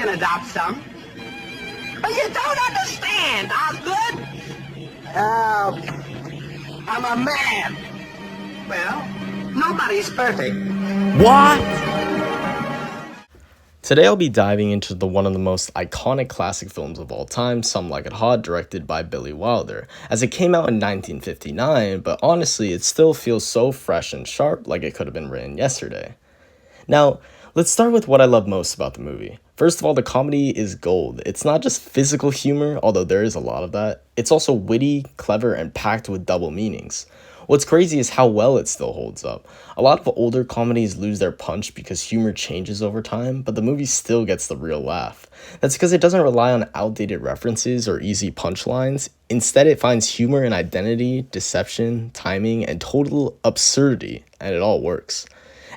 can adopt some. But you don't understand, Osgood. I'm a man. Well, nobody's perfect. What? Today I'll be diving into one of the most iconic classic films of all time, Some Like It Hot, directed by Billy Wilder, as it came out in 1959, but honestly it still feels so fresh and sharp like it could have been written yesterday. Now, let's start with what I love most about the movie. First of all, the comedy is gold. It's not just physical humor, although there is a lot of that. It's also witty, clever, and packed with double meanings. What's crazy is how well it still holds up. A lot of older comedies lose their punch because humor changes over time, but the movie still gets the real laugh. That's because it doesn't rely on outdated references or easy punchlines. Instead, it finds humor in identity, deception, timing, and total absurdity, and it all works.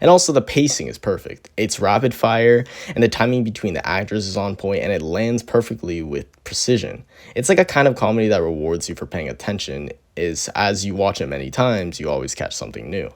And also the pacing is perfect. It's rapid fire, and the timing between the actors is on point, and it lands perfectly with precision. It's like a kind of comedy that rewards you for paying attention, is as you watch it many times, you always catch something new.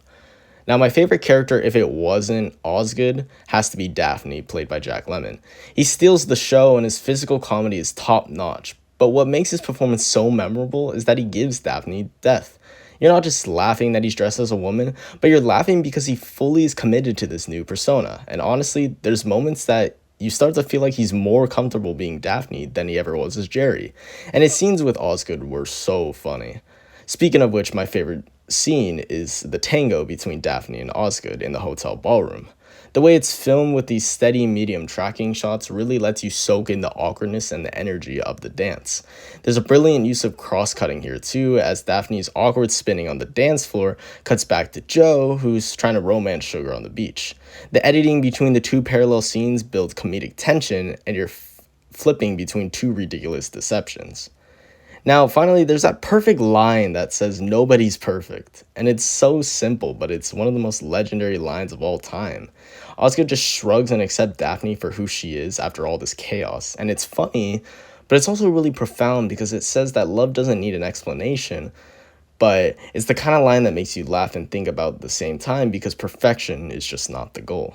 Now, my favorite character, if it wasn't Osgood, has to be Daphne, played by Jack Lemmon. He steals the show, and his physical comedy is top-notch. But what makes his performance so memorable is that he gives Daphne depth. You're not just laughing that he's dressed as a woman, but you're laughing because he fully is committed to this new persona. And honestly, there's moments that you start to feel like he's more comfortable being Daphne than he ever was as Jerry. And his scenes with Osgood were so funny. Speaking of which, my favorite scene is the tango between Daphne and Osgood in the hotel ballroom. The way it's filmed with these steady medium tracking shots really lets you soak in the awkwardness and the energy of the dance. There's a brilliant use of cross-cutting here too, as Daphne's awkward spinning on the dance floor cuts back to Joe, who's trying to romance Sugar on the beach. The editing between the two parallel scenes builds comedic tension, and you're flipping between two ridiculous deceptions. Now, finally, there's that perfect line that says nobody's perfect. And it's so simple, but it's one of the most legendary lines of all time. Oscar just shrugs and accepts Daphne for who she is after all this chaos. And it's funny, but it's also really profound because it says that love doesn't need an explanation, but it's the kind of line that makes you laugh and think about at the same time because perfection is just not the goal.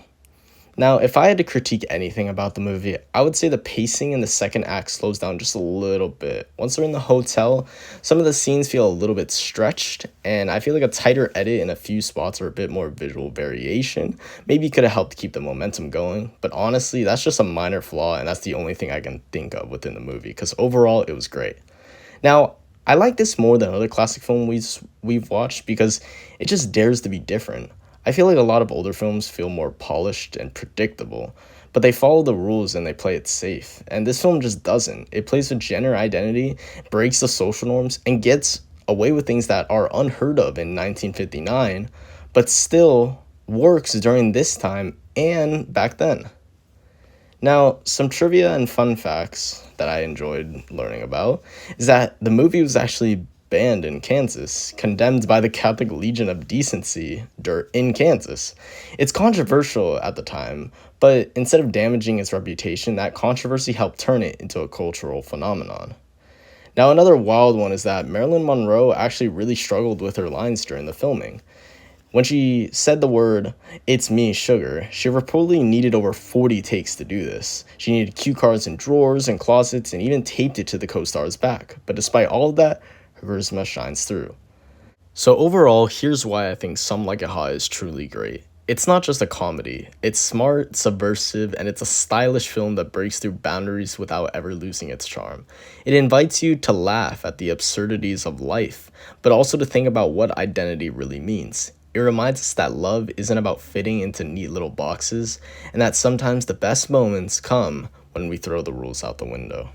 Now, if I had to critique anything about the movie, I would say the pacing in the second act slows down just a little bit. Once they're in the hotel, some of the scenes feel a little bit stretched, and I feel like a tighter edit in a few spots or a bit more visual variation maybe could have helped keep the momentum going. But honestly, that's just a minor flaw, and that's the only thing I can think of within the movie, because overall, it was great. Now, I like this more than other classic films we've watched because it just dares to be different. I feel like a lot of older films feel more polished and predictable, but they follow the rules and they play it safe. And this film just doesn't. It plays with gender identity, breaks the social norms, and gets away with things that are unheard of in 1959, but still works during this time and back then. Now, some trivia and fun facts that I enjoyed learning about is that the movie was actually banned in Kansas, condemned by the Catholic Legion of Decency in Kansas. It's controversial at the time, but instead of damaging its reputation, that controversy helped turn it into a cultural phenomenon. Now, another wild one is that Marilyn Monroe actually really struggled with her lines during the filming. When she said the word, "It's me, Sugar," she reportedly needed over 40 takes to do this. She needed cue cards in drawers and closets and even taped it to the co-star's back. But despite all of that, her charisma shines through. So overall, here's why I think Some Like It Hot is truly great. It's not just a comedy. It's smart, subversive, and it's a stylish film that breaks through boundaries without ever losing its charm. It invites you to laugh at the absurdities of life, but also to think about what identity really means. It reminds us that love isn't about fitting into neat little boxes, and that sometimes the best moments come when we throw the rules out the window.